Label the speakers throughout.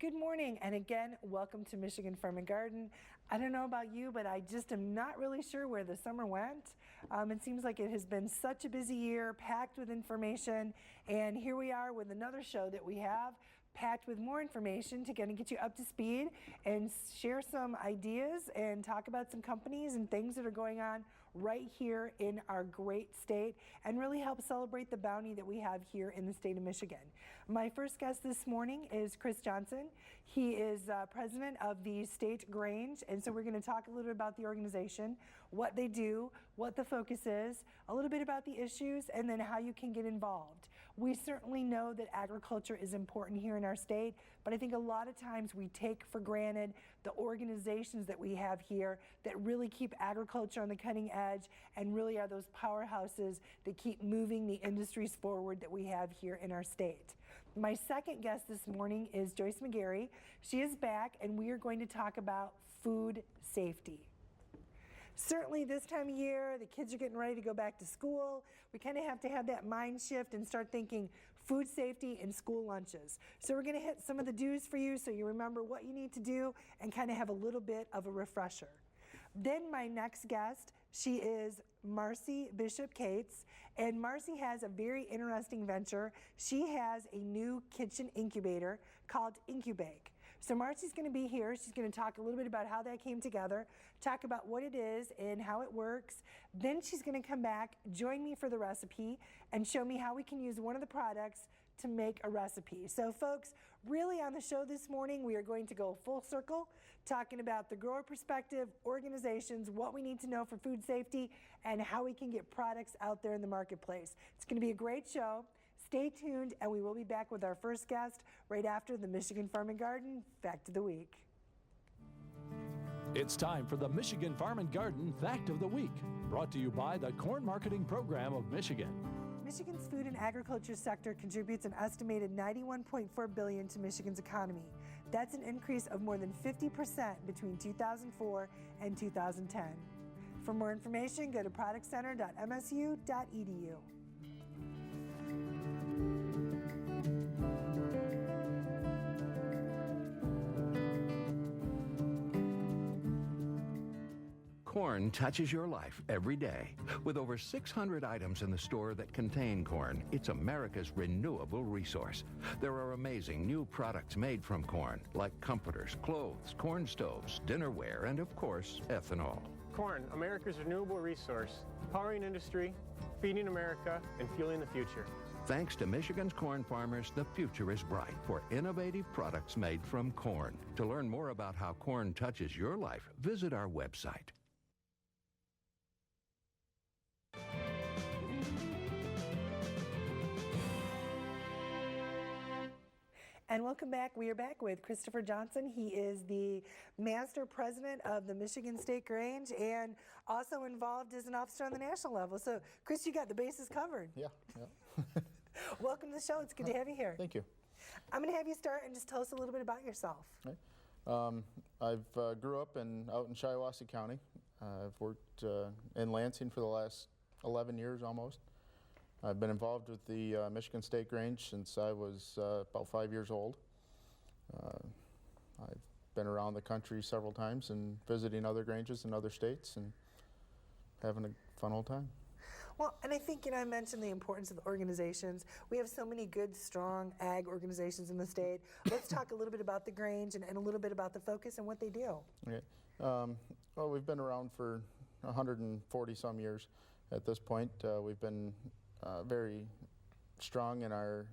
Speaker 1: Good morning, and again, welcome to Michigan Farm and Garden. I don't know about you, but I just am not really sure where the summer went. It seems like it has been such a busy year, packed with information, and here we are with another show that we have packed with more information to kind of get you up to speed and share some ideas and talk about some companies and things that are going on right here in our great state and really help celebrate the bounty that we have here in the state of Michigan. My first guest this morning is Chris Johnson. He is president of the State Grange, and so we're going to talk a little bit about the organization, what they do, what the focus is, a little bit about the issues, and then how you can get involved. We certainly know that agriculture is important here in our state, but I think a lot of times we take for granted the organizations that we have here that really keep agriculture on the cutting edge and really are those powerhouses that keep moving the industries forward that we have here in our state. My second guest this morning is Joyce McGarry. She is back, and we are going to talk about food safety. Certainly this time of year, the kids are getting ready to go back to school. We kind of have to have that mind shift and start thinking food safety in school lunches. So we're going to hit some of the do's for you so you remember what you need to do and kind of have a little bit of a refresher. Then my next guest, she is Marcy Bishop Kates, and Marcy has a very interesting venture. She has a new kitchen incubator called IncuBaKe. So Marcy's going to be here. She's going to talk a little bit about how that came together, talk about what it is and how it works. Then she's going to come back, join me for the recipe, and show me how we can use one of the products to make a recipe. So folks, really on the show this morning, we are going to go full circle, talking about the grower perspective, organizations, what we need to know for food safety, and how we can get products out there in the marketplace. It's going to be a great show. Stay tuned, and we will be back with our first guest right after the Michigan Farm and Garden Fact of the Week.
Speaker 2: It's time for the Michigan Farm and Garden Fact of the Week, brought to you by the Corn Marketing Program of Michigan.
Speaker 1: Michigan's food and agriculture sector contributes an estimated $91.4 billion to Michigan's economy. That's an increase of more than 50% between 2004 and 2010. For more information, go to productcenter.msu.edu.
Speaker 3: Corn touches your life every day. With over 600 items in the store that contain corn, it's America's renewable resource. There are amazing new products made from corn, like comforters, clothes, corn stoves, dinnerware, and of course, ethanol.
Speaker 4: Corn, America's renewable resource, powering industry, feeding America, and fueling the future.
Speaker 3: Thanks to Michigan's corn farmers, the future is bright for innovative products made from corn. To learn more about how corn touches your life, visit our website.
Speaker 1: And welcome back. We are back with Christopher Johnson. He is the master president of the Michigan State Grange and also involved as an officer on the national level. So, Chris, you got the bases covered.
Speaker 5: Yeah.
Speaker 1: Welcome to the show. It's good to have you here.
Speaker 5: Thank you.
Speaker 1: I'm going to have you start and just tell us a little bit about yourself.
Speaker 5: Okay. I've grew up out in Shiawassee County. I've worked in Lansing for the last 11 years almost. I've been involved with the Michigan State Grange since I was about 5 years old. I've been around the country several times and visiting other granges in other states and having a fun old time.
Speaker 1: Well, and I think, I mentioned the importance of the organizations. We have so many good, strong ag organizations in the state. Let's talk a little bit about the Grange and a little bit about the focus and what they do.
Speaker 5: Okay. Well, we've been around for 140 some years at this point. We've been very strong in our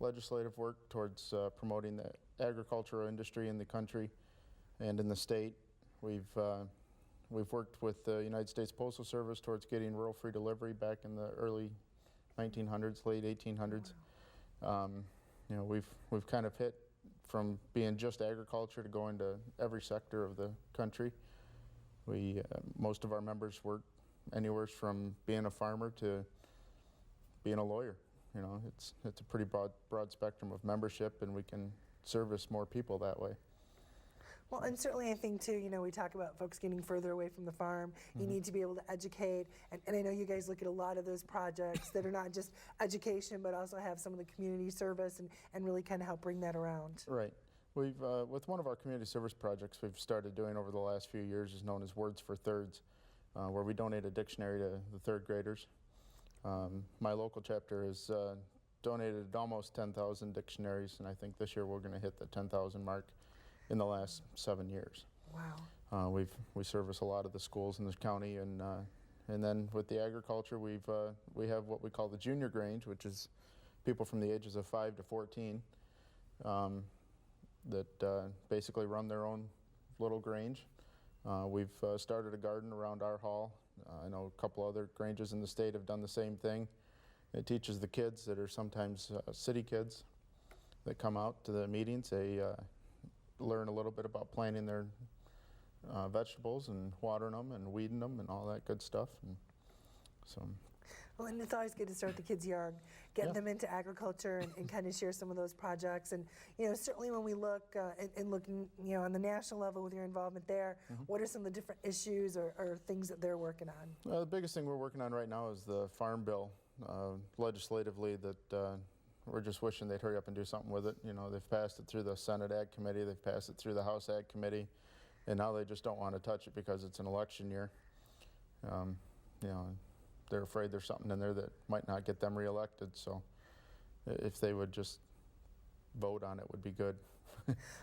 Speaker 5: legislative work towards promoting the agricultural industry in the country and in the state. We've worked with the United States Postal Service towards getting rural free delivery back in the early 1900s, late 1800s. Wow. We've kind of hit from being just agriculture to going to every sector of the country. Most of our members work anywhere from being a farmer to being a lawyer. It's a pretty broad spectrum of membership, and we can service more people that way.
Speaker 1: Well, and certainly I think too, we talk about folks getting further away from the farm. You need to be able to educate, and I know you guys look at a lot of those projects that are not just education, but also have some of the community service and really kind of help bring that around.
Speaker 5: Right. We've, with one of our community service projects we've started doing over the last few years is known as Words for Thirds, where we donate a dictionary to the third graders. My local chapter has donated almost 10,000 dictionaries, and I think this year we're going to hit the 10,000 mark in the last 7 years.
Speaker 1: Wow.
Speaker 5: We service a lot of the schools in this county, and then with the agriculture, we have what we call the Junior Grange, which is people from the ages of 5 to 14 that basically run their own little grange. We've started a garden around our hall. I know a couple other granges in the state have done the same thing. It teaches the kids that are sometimes city kids that come out to the meetings. They learn a little bit about planting their vegetables and watering them and weeding them and all that good stuff. And so.
Speaker 1: Well, and it's always good to start the kids young, get them into agriculture and kind of share some of those projects. And, certainly when we look and look, on the national level with your involvement there, what are some of the different issues or things that they're working on?
Speaker 5: The biggest thing we're working on right now is the Farm Bill legislatively that we're just wishing they'd hurry up and do something with it. They've passed it through the Senate Ag Committee, they've passed it through the House Ag Committee, and now they just don't want to touch it because it's an election year. They're afraid there's something in there that might not get them reelected, so if they would just vote on it would be good.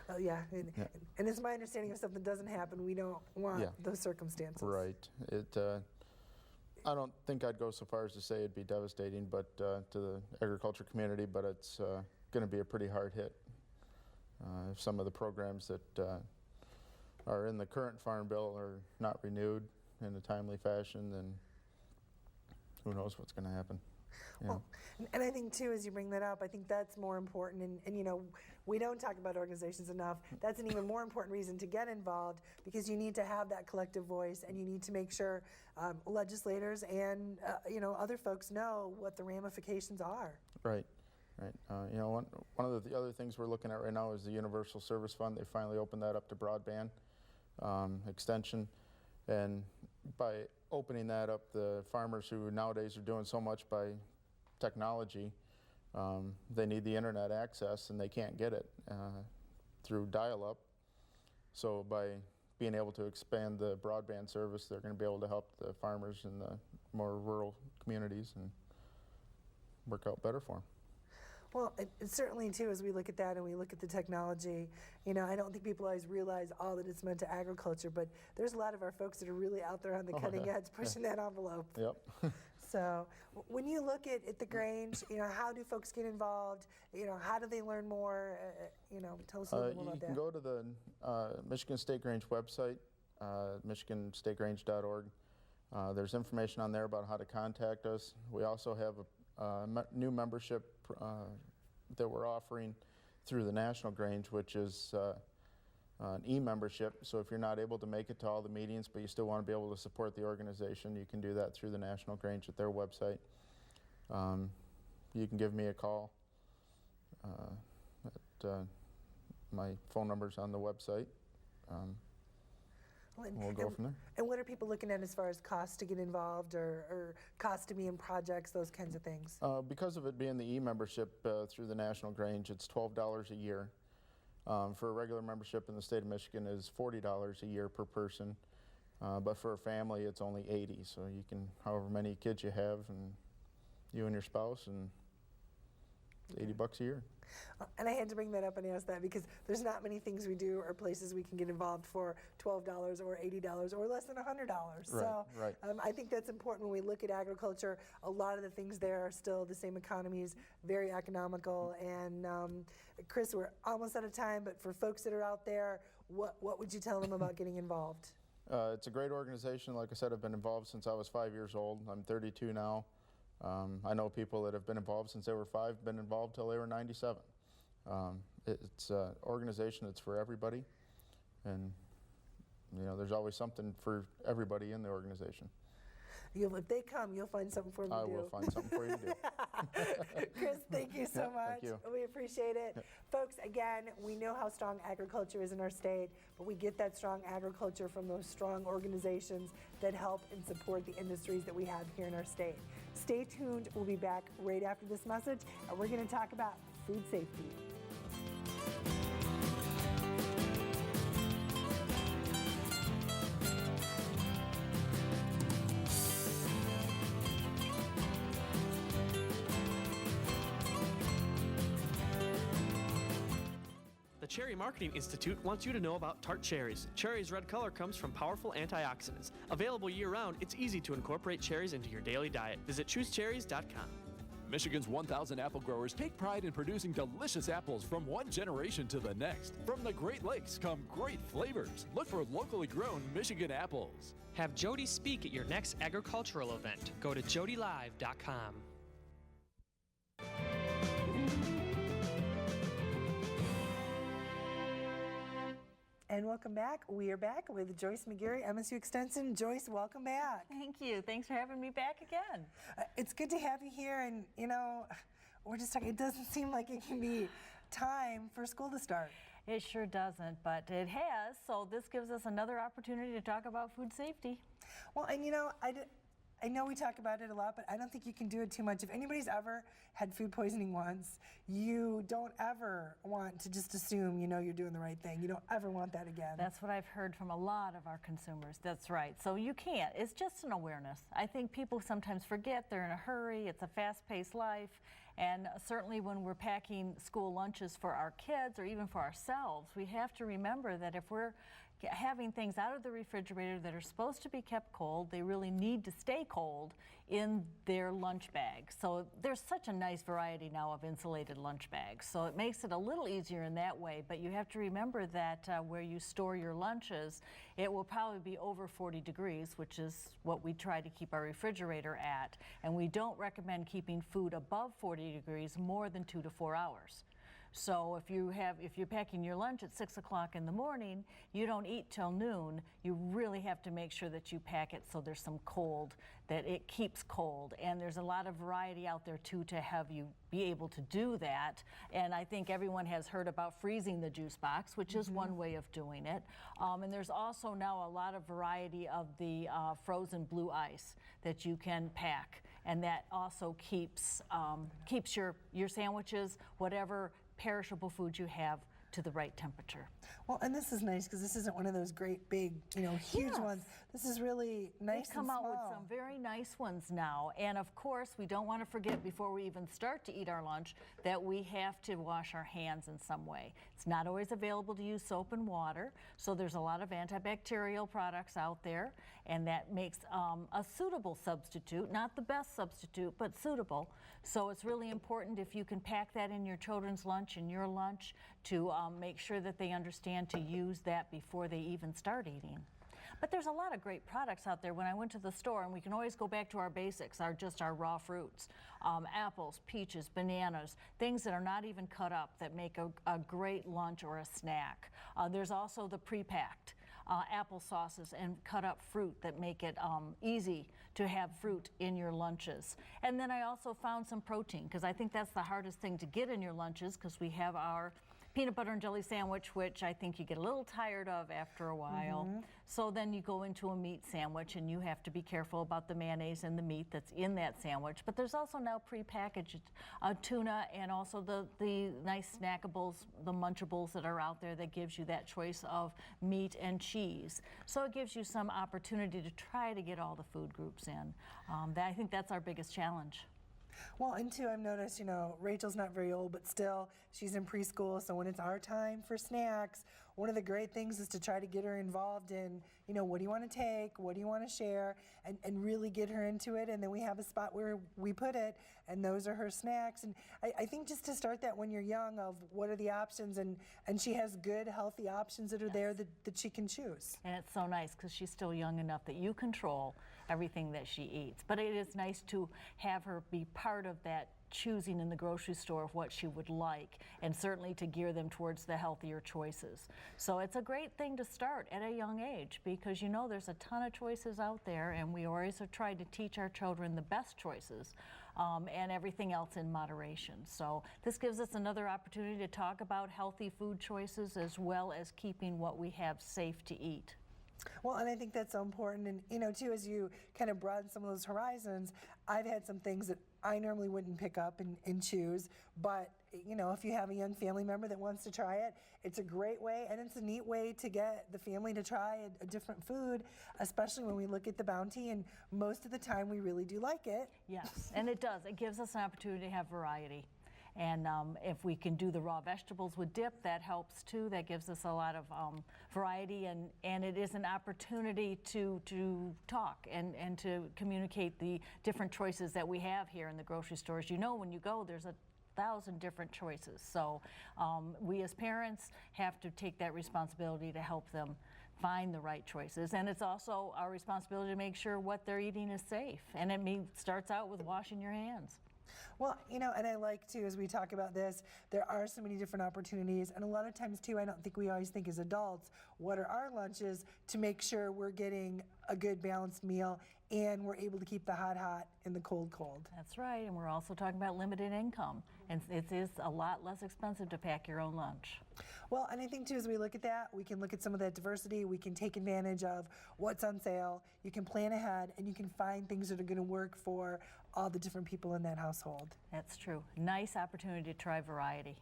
Speaker 1: Oh, yeah. And it's my understanding if something doesn't happen, we don't want those circumstances.
Speaker 5: Right. I don't think I'd go so far as to say it'd be devastating, but to the agriculture community, but it's going to be a pretty hard hit. If some of the programs that are in the current Farm Bill are not renewed in a timely fashion, then who knows what's going to happen.
Speaker 1: Well, and I think too, as you bring that up, I think that's more important. And we don't talk about organizations enough. That's an even more important reason to get involved, because you need to have that collective voice, and you need to make sure legislators and other folks know what the ramifications are.
Speaker 5: Right. One of the other things we're looking at right now is the Universal Service Fund. They finally opened that up to broadband extension, and by opening that up, the farmers who nowadays are doing so much by technology, they need the internet access and they can't get it through dial-up. So by being able to expand the broadband service, they're going to be able to help the farmers in the more rural communities and work out better for them.
Speaker 1: Well, it certainly, too, as we look at that and we look at the technology, I don't think people always realize all that it's meant to agriculture, but there's a lot of our folks that are really out there on the cutting edge pushing that envelope.
Speaker 5: Yep.
Speaker 1: So when you look at the Grange, how do folks get involved? How do they learn more? Tell us a little more about that.
Speaker 5: You can go to the Michigan State Grange website, michiganstategrange.org. There's information on there about how to contact us. We also have a new membership that we're offering through the National Grange, which is an e-membership. So if you're not able to make it to all the meetings, but you still want to be able to support the organization, you can do that through the National Grange at their website. You can give me a call. My phone number's on the website. We'll go from there.
Speaker 1: And what are people looking at as far as costs to get involved or cost to be in projects, those kinds of things?
Speaker 5: Because of it being the e-membership through the National Grange, it's $12 a year. For a regular membership in the state of Michigan is $40 a year per person. But for a family, it's only $80. So you can, however many kids you have, and you and your spouse, and it's $80 a year.
Speaker 1: And I had to bring that up and ask that because there's not many things we do or places we can get involved for $12 or $80 or less than $100. So
Speaker 5: right.
Speaker 1: I think that's important when we look at agriculture. A lot of the things there are still the same economies, very economical. And Chris, we're almost out of time, but for folks that are out there, what would you tell them about getting involved?
Speaker 5: It's a great organization. Like I said, I've been involved since I was 5 years old. I'm 32 now. I know people that have been involved since they were 5, been involved till they were 97. It's an organization that's for everybody, and there's always something for everybody in the organization.
Speaker 1: If they come, you'll find something for them to do.
Speaker 5: I will find something for you to do.
Speaker 1: Chris, thank you so much.
Speaker 5: Thank you.
Speaker 1: We appreciate it. Folks, again, we know how strong agriculture is in our state, but we get that strong agriculture from those strong organizations that help and support the industries that we have here in our state. Stay tuned. We'll be back right after this message, and we're going to talk about food safety.
Speaker 6: The Cherry Marketing Institute wants you to know about tart cherries. Cherry's red color comes from powerful antioxidants. Available year-round, it's easy to incorporate cherries into your daily diet. Visit choosecherries.com.
Speaker 2: Michigan's 1,000 apple growers take pride in producing delicious apples from one generation to the next. From the Great Lakes come great flavors. Look for locally grown Michigan apples.
Speaker 7: Have Jody speak at your next agricultural event. Go to jodylive.com.
Speaker 1: And welcome back. We are back with Joyce McGarry, MSU Extension. Joyce, welcome back.
Speaker 8: Thank you. Thanks for having me back again.
Speaker 1: It's good to have you here, and we're just talking, it doesn't seem like it can be time for school to start.
Speaker 8: It sure doesn't, but it has, so this gives us another opportunity to talk about food safety.
Speaker 1: Well, and I know we talk about it a lot, but I don't think you can do it too much. If anybody's ever had food poisoning once, you don't ever want to just assume you're doing the right thing. You don't ever want that again.
Speaker 8: That's what I've heard from a lot of our consumers. That's right. So you can't. It's just an awareness. I think people sometimes forget they're in a hurry. It's a fast-paced life. And certainly when we're packing school lunches for our kids or even for ourselves, we have to remember that if we're having things out of the refrigerator that are supposed to be kept cold, they really need to stay cold in their lunch bags. So there's such a nice variety now of insulated lunch bags. So it makes it a little easier in that way, but you have to remember that where you store your lunches, it will probably be over 40 degrees, which is what we try to keep our refrigerator at. And we don't recommend keeping food above 40 degrees more than 2 to 4 hours. So if you're packing your lunch at 6 o'clock in the morning, you don't eat till noon, you really have to make sure that you pack it so there's some cold, that it keeps cold. And there's a lot of variety out there too to have you be able to do that. And I think everyone has heard about freezing the juice box, which is one way of doing it. And there's also now a lot of variety of the frozen blue ice that you can pack. And that also keeps your sandwiches, whatever perishable food you have, to the right temperature.
Speaker 1: Well, and this is nice because this isn't one of those great big, huge ones. This is really nice and small.
Speaker 8: They've come out with some very nice ones now. And of course, we don't want to forget before we even start to eat our lunch that we have to wash our hands in some way. It's not always available to use soap and water, so there's a lot of antibacterial products out there, and that makes a suitable substitute, not the best substitute, but suitable. So it's really important if you can pack that in your children's lunch and your lunch to make sure that they understand to use that before they even start eating. But there's a lot of great products out there. When I went to the store, and we can always go back to our basics, just our raw fruits, apples, peaches, bananas, things that are not even cut up that make a great lunch or a snack. There's also the pre-packed apple sauces and cut up fruit that make it easy to have fruit in your lunches. And then I also found some protein, because I think that's the hardest thing to get in your lunches, because we have our peanut butter and jelly sandwich, which I think you get a little tired of after a while. So then you go into a meat sandwich, and you have to be careful about the mayonnaise and the meat that's in that sandwich. But there's also now prepackaged tuna, and also the nice snackables, the munchables that are out there that gives you that choice of meat and cheese. So it gives you some opportunity to try to get all the food groups in. I think that's our biggest challenge.
Speaker 1: Well, and too, I've noticed, Rachel's not very old, but still, she's in preschool, so when it's our time for snacks, one of the great things is to try to get her involved in, what do you want to take, what do you want to share, and really get her into it, and then we have a spot where we put it, and those are her snacks. And I think just to start that when you're young of what are the options, and she has good, healthy options that are there that she can choose.
Speaker 8: And it's so nice because she's still young enough that you control everything that she eats. But it is nice to have her be part of that choosing in the grocery store of what she would like, and certainly to gear them towards the healthier choices. So it's a great thing to start at a young age, because you know there's a ton of choices out there, and we always have tried to teach our children the best choices, and everything else in moderation. So this gives us another opportunity to talk about healthy food choices as well as keeping what we have safe to eat.
Speaker 1: Well, and I think that's so important. And, you know, too, as you kind of broaden some of those horizons, I've had some things that I normally wouldn't pick up and choose. But, you know, if you have a young family member that wants to try it, it's a great way, and it's a neat way to get the family to try a different food, especially when we look at the bounty. And most of the time, we really do like it.
Speaker 8: Yes, and it does. It gives us an opportunity to have variety. And if we can do the raw vegetables with dip, that helps too. That gives us a lot of variety, and it is an opportunity to talk and to communicate the different choices that we have here in the grocery stores. You know, when you go, there's 1,000 different choices. So we as parents have to take that responsibility to help them find the right choices. And it's also our responsibility to make sure what they're eating is safe. And it starts out with washing your hands.
Speaker 1: Well, you know, and I like to, as we talk about this, there are so many different opportunities, and a lot of times too, I don't think we always think as adults, what are our lunches to make sure we're getting a good balanced meal and we're able to keep the hot and the cold.
Speaker 8: That's right, and we're also talking about limited income, and it is a lot less expensive to pack your own lunch.
Speaker 1: Well, and I think too, as we look at that, we can look at some of that diversity, we can take advantage of what's on sale, you can plan ahead, and you can find things that are going to work for all the different people in that household.
Speaker 8: That's true. Nice opportunity to try variety.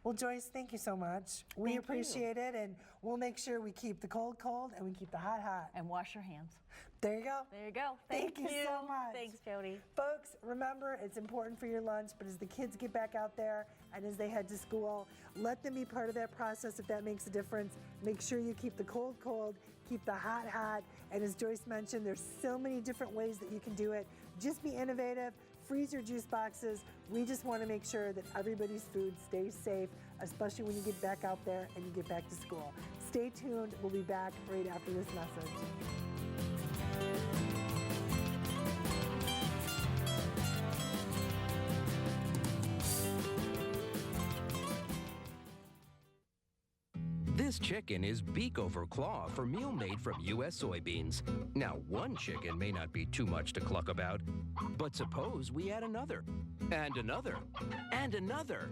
Speaker 1: Well, Joyce, thank you so much. We appreciate it, and we'll make sure we keep the cold and we keep the hot.
Speaker 8: And wash your hands.
Speaker 1: There you go.
Speaker 8: There you go.
Speaker 1: Thank you so much.
Speaker 8: Thanks, Jody.
Speaker 1: Folks, remember, it's important for your lunch, but as the kids get back out there and as they head to school, let them be part of that process if that makes a difference. Make sure you keep the cold, keep the hot, and as Joyce mentioned, there's so many different ways that you can do it. Just be innovative, freeze your juice boxes. We just want to make sure that everybody's food stays safe, especially when you get back out there and you get back to school. Stay tuned. We'll be back right after this message.
Speaker 9: This chicken is beak over claw for meal made from U.S. soybeans. Now, one chicken may not be too much to cluck about, but suppose we add another, and another, and another.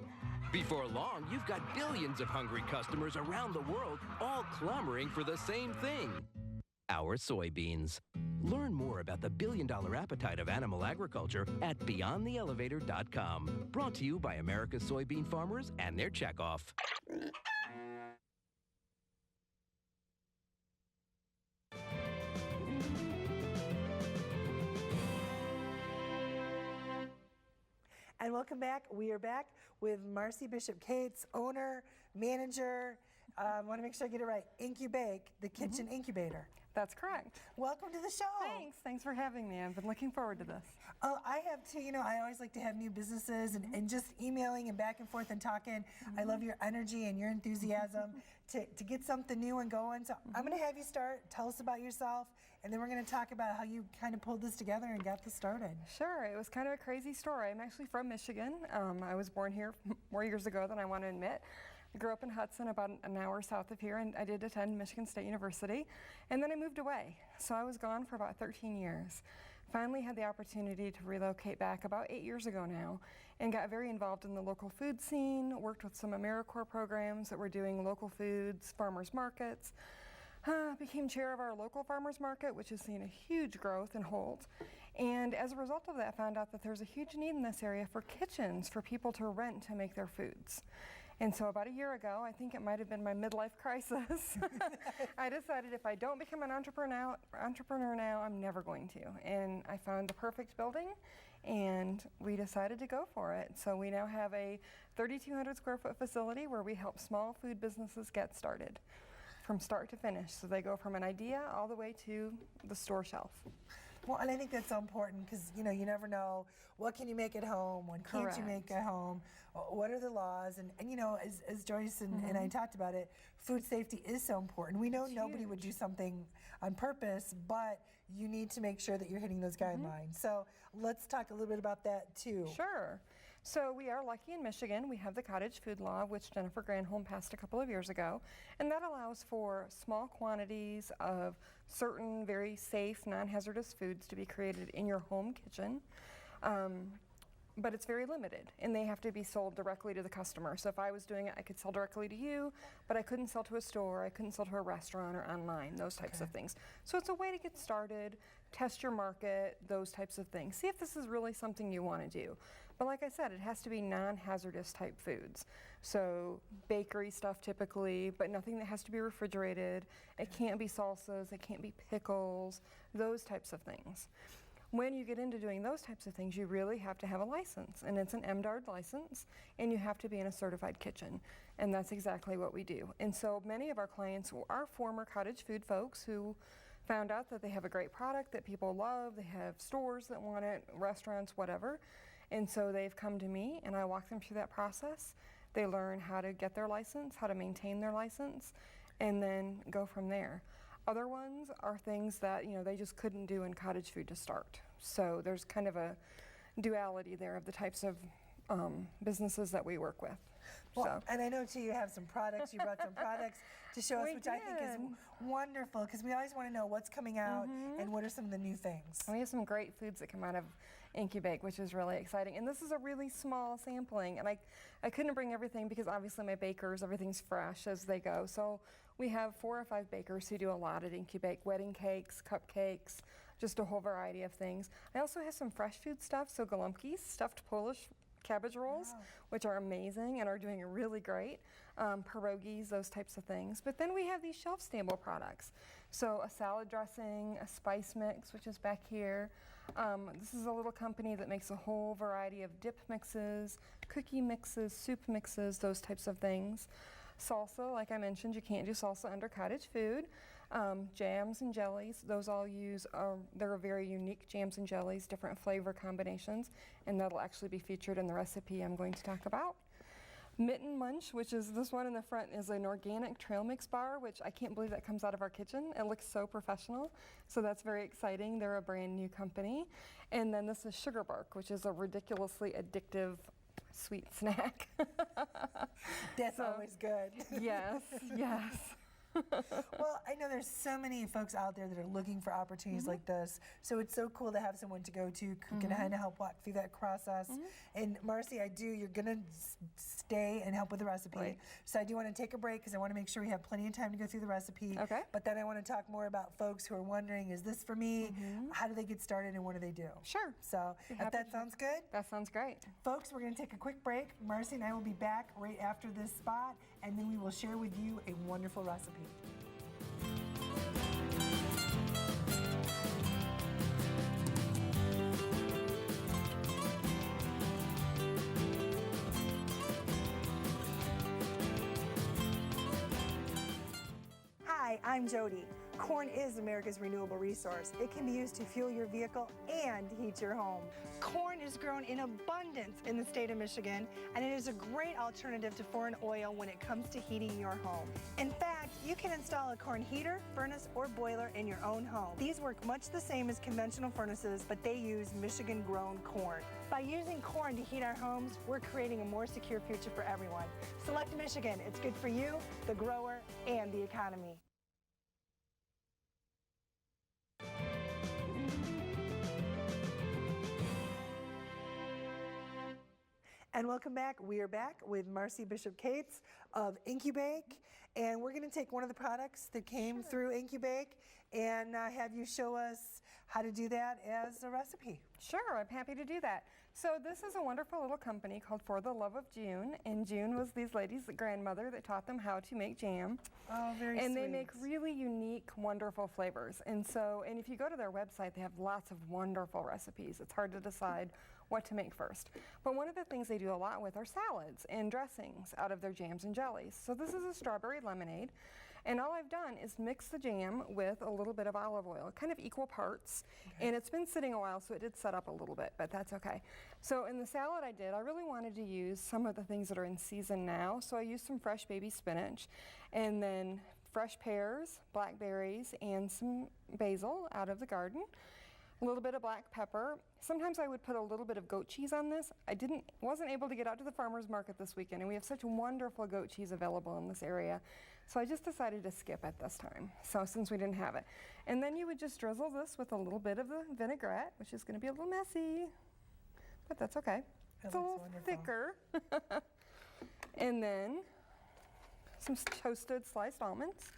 Speaker 9: Before long, you've got billions of hungry customers around the world all clamoring for the same thing, our soybeans. Learn more about the billion-dollar appetite of animal agriculture at BeyondTheElevator.com. Brought to you by America's soybean farmers and their checkoff.
Speaker 1: And welcome back. We are back with Marcy Bishop Kates, owner, manager, I want to make sure I get it right, IncuBaKe, the kitchen incubator.
Speaker 10: That's correct.
Speaker 1: Welcome to the show.
Speaker 10: Thanks for having me. I've been looking forward to this.
Speaker 1: Oh, I have too. You know, I always like to have new businesses and just emailing and back and forth and talking. I love your energy and your enthusiasm to get something new and going. So I'm going to have you start. Tell us about yourself, and then we're going to talk about how you kind of pulled this together and got this started.
Speaker 10: Sure. It was kind of a crazy story. I'm actually from Michigan. I was born here more years ago than I want to admit. I grew up in Hudson, about an hour south of here, and I did attend Michigan State University, and then I moved away. So I was gone for about 13 years. Finally had the opportunity to relocate back about 8 years ago now, and got very involved in the local food scene, worked with some AmeriCorps programs that were doing local foods, farmers markets, became chair of our local farmers market, which has seen a huge growth in Holt. And as a result of that, found out that there's a huge need in this area for kitchens for people to rent to make their foods. And so about a year ago, I think it might have been my midlife crisis, I decided if I don't become an entrepreneur now, I'm never going to. And I found the perfect building, and we decided to go for it. So we now have a 3,200 square foot facility where we help small food businesses get started from start to finish. So they go from an idea all the way to the store shelf.
Speaker 1: Well, and I think that's so important because, you know, you never know what can you make at home, when can't you make at home, what are the laws, and you know, as Joyce and I talked about it, food safety is so important. We know nobody would do something on purpose, but you need to make sure that you're hitting those guidelines. So let's talk a little bit about that too.
Speaker 10: Sure. So we are lucky in Michigan. We have the cottage food law, which Jennifer Granholm passed a couple of years ago, and that allows for small quantities of certain very safe, non-hazardous foods to be created in your home kitchen. But it's very limited, and they have to be sold directly to the customer. So if I was doing it, I could sell directly to you, but I couldn't sell to a store, I couldn't sell to a restaurant or online, those types of things. So it's a way to get started, test your market, those types of things. See if this is really something you want to do. But like I said, it has to be non-hazardous type foods. So bakery stuff typically, but nothing that has to be refrigerated. It can't be salsas, it can't be pickles, those types of things. When you get into doing those types of things, you really have to have a license, and it's an MDARD license, and you have to be in a certified kitchen, and that's exactly what we do. And so many of our clients are former cottage food folks who found out that they have a great product that people love, they have stores that want it, restaurants, whatever, and so they've come to me, and I walk them through that process. They learn how to get their license, how to maintain their license, and then go from there. Other ones are things that, you know, they just couldn't do in cottage food to start. So there's kind of a duality there of the types of businesses that we work with.
Speaker 1: Well, and I know too you have some products, you brought some products to show us, which I think is wonderful because we always want to know what's coming out and what are some of the new things.
Speaker 10: We have some great foods that come out of IncuBaKe, which is really exciting. And this is a really small sampling, and I couldn't bring everything because obviously my bakers, everything's fresh as they go. So we have 4 or 5 bakers who do a lot at IncuBaKe, wedding cakes, cupcakes, just a whole variety of things. I also have some fresh food stuff, so galumpkies, stuffed Polish cabbage rolls, which are amazing and are doing really great. Pierogies, those types of things. But then we have these shelf-stable products. So a salad dressing, a spice mix, which is back here. This is a little company that makes a whole variety of dip mixes, cookie mixes, soup mixes, those types of things. Salsa, like I mentioned, you can't do salsa under cottage food. Jams and jellies, those all use, they're very unique jams and jellies, different flavor combinations, and that'll actually be featured in the recipe I'm going to talk about. Mitten Munch, which is this one in the front, is an organic trail mix bar, which I can't believe that comes out of our kitchen. It looks so professional, so that's very exciting. They're a brand new company. And then this is Sugar Bark, which is a ridiculously addictive sweet snack.
Speaker 1: That's always good.
Speaker 10: Yes, yes.
Speaker 1: Well, I know there's so many folks out there that are looking for opportunities like this, so it's so cool to have someone to go to who can kind of help walk through that process. And Marcy, you're going to stay and help with the recipe. So I do want to take a break because I want to make sure we have plenty of time to go through the recipe.
Speaker 10: Okay.
Speaker 1: But then I want to talk more about folks who are wondering, is this for me? How do they get started and what do they do?
Speaker 10: Sure.
Speaker 1: So if that sounds good?
Speaker 10: That sounds great. Folks,
Speaker 1: we're going to take a quick break. Marcy and I will be back right after this spot, and then we will share with you a wonderful recipe. Hi, I'm Jody. Corn is America's renewable resource. It can be used to fuel your vehicle and heat your home. Corn is grown in abundance in the state of Michigan, and it is a great alternative to foreign oil when it comes to heating your home. In fact, you can install a corn heater, furnace, or boiler in your own home. These work much the same as conventional furnaces, but they use Michigan-grown corn. By using corn to heat our homes, we're creating a more secure future for everyone. Select Michigan. It's good for you, the grower, and the economy. And welcome back. We are back with Marcy Bishop Kates of IncuBaKe, and we're going to take one of the products that came through IncuBaKe and have you show us how to do that as a recipe.
Speaker 10: Sure, I'm happy to do that. So this is a wonderful little company called For the Love of June, and June was these ladies' grandmother that taught them how to make jam.
Speaker 1: Oh, very
Speaker 10: and
Speaker 1: sweet.
Speaker 10: They make really unique, wonderful flavors. And if you go to their website, they have lots of wonderful recipes. It's hard to decide what to make first. But one of the things they do a lot with are salads and dressings out of their jams and jellies. So this is a strawberry lemonade, And all I've done is mix the jam with a little bit of olive oil, kind of equal parts. And it's been sitting a while, so it did set up a little bit, but that's okay. So in the salad I did, I really wanted to use some of the things that are in season now. So I used some fresh baby spinach, and then fresh pears, blackberries, and some basil out of the garden. A little bit of black pepper. Sometimes I would put a little bit of goat cheese on this. Wasn't able to get out to the farmer's market this weekend, and we have such wonderful goat cheese available in this area. So I just decided to skip it this time, so since we didn't have it. And then you would just drizzle this with a little bit of the vinaigrette, which is going to be a little messy, but that's okay. It's a little thicker. And then some toasted sliced almonds.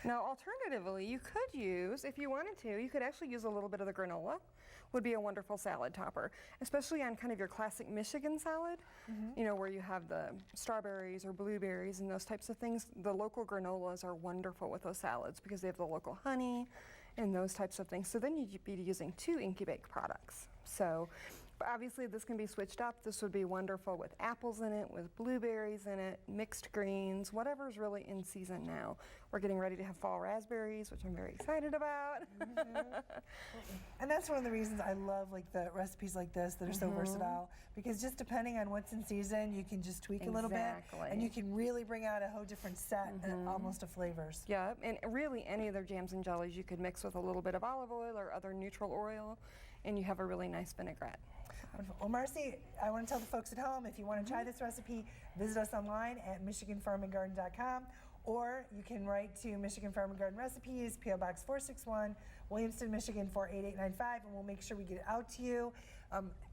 Speaker 10: Now, alternatively, you could use, if you wanted to, you could actually use a little bit of the granola. Would be a wonderful salad topper, especially on kind of your classic Michigan salad, you know, where you have the strawberries or blueberries and those types of things. The local granolas are wonderful with those salads because they have the local honey and those types of things. So then you'd be using 2 IncuBaKe products. So obviously this can be switched up. This would be wonderful with apples in it, with blueberries in it, mixed greens, whatever's really in season now. We're getting ready to have fall raspberries, which I'm very excited about.
Speaker 1: And that's one of the reasons I love like the recipes like this that are so versatile, because just depending on what's in season, you can just tweak a little bit, and you can really bring out a whole different set almost of flavors.
Speaker 10: Yeah, and really any of their jams and jellies you could mix with a little bit of olive oil or other neutral oil, and you have a really nice vinaigrette.
Speaker 1: Wonderful. Well, Marcy, I want to tell the folks at home, if you want to try this recipe, visit us online at MichiganFarmandGarden.com, or you can write to Michigan Farm and Garden Recipes, P.O. Box 461, Williamston, Michigan 48895, and we'll make sure we get it out to you.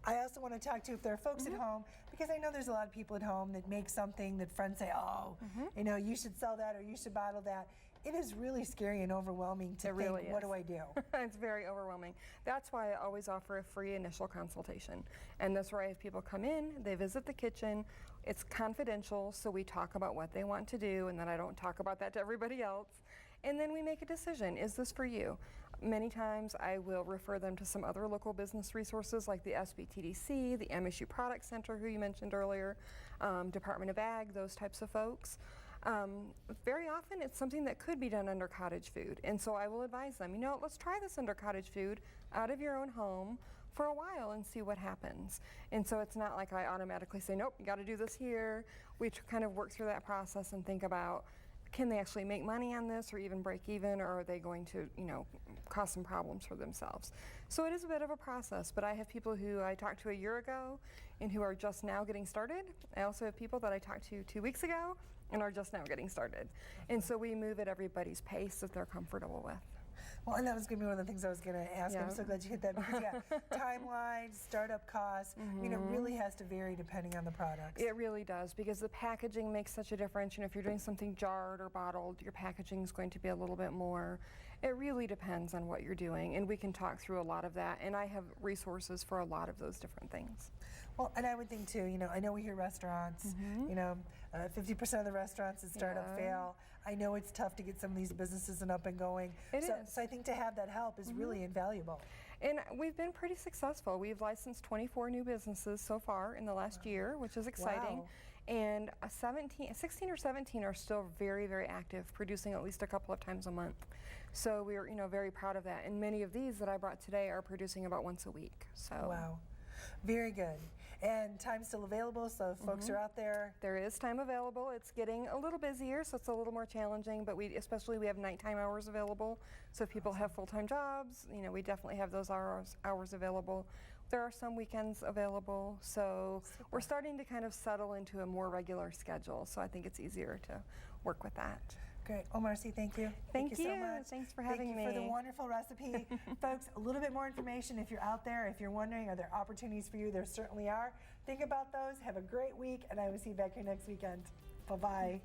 Speaker 1: I also want to talk to if there are folks at home, because I know there's a lot of people at home that make something that friends say, oh, you know, you should sell that or you should bottle that. It is really scary and overwhelming to think, what do I do?
Speaker 10: It's very overwhelming. That's why I always offer a free initial consultation. And that's where I have people come in, they visit the kitchen, it's confidential, so we talk about what they want to do, and then I don't talk about that to everybody else. And then we make a decision, is this for you? Many times I will refer them to some other local business resources like the SBTDC, the MSU Product Center, who you mentioned earlier, Department of Ag, those types of folks. Very often it's something that could be done under cottage food, and so I will advise them, you know, let's try this under cottage food out of your own home for a while and see what happens. And so it's not like I automatically say, nope, you got to do this here. We kind of work through that process and think about, can they actually make money on this or even break even, or are they going to, you know, cause some problems for themselves? So it is a bit of a process, but I have people who I talked to a year ago and who are just now getting started. I also have people that I talked to 2 weeks ago and are just now getting started. And so we move at everybody's pace that they're comfortable with.
Speaker 1: Well, and that was going to be one of the things I was going to ask. I'm so glad you hit that, because timeline, startup costs, I mean, it really has to vary depending on the products.
Speaker 10: It really does, because the packaging makes such a difference. You know, if you're doing something jarred or bottled, your packaging is going to be a little bit more. It really depends on what you're doing, and we can talk through a lot of that, and I have resources for a lot of those different things.
Speaker 1: Well, and I would think too, you know, I know we hear restaurants, you know, 50% of the restaurants that startup fail. I know it's tough to get some of these businesses up and going. So I think to have that help is really invaluable.
Speaker 10: And we've been pretty successful. We've licensed 24 new businesses so far in the last year, which is exciting. And 16 or 17 are still very, very active, producing at least a couple of times a month. So we're, you know, very proud of that. And many of these that I brought today are producing about once a week. So
Speaker 1: wow, very good. And time's still available, so if folks are out there.
Speaker 10: There is time available. It's getting a little busier, so it's a little more challenging, but we have nighttime hours available. So if people have full-time jobs, you know, we definitely have those hours available. There are some weekends available, so we're starting to kind of settle into a more regular schedule, so I think it's easier to work with that.
Speaker 1: Great. Well, Marcy, thank you.
Speaker 10: Thank you
Speaker 1: so much.
Speaker 10: Thanks for having me.
Speaker 1: Thank you for the wonderful recipe. Folks, a little bit more information if you're out there. If you're wondering, are there opportunities for you? There certainly are. Think about those. Have a great week, and I will see you back here next weekend. Bye-bye.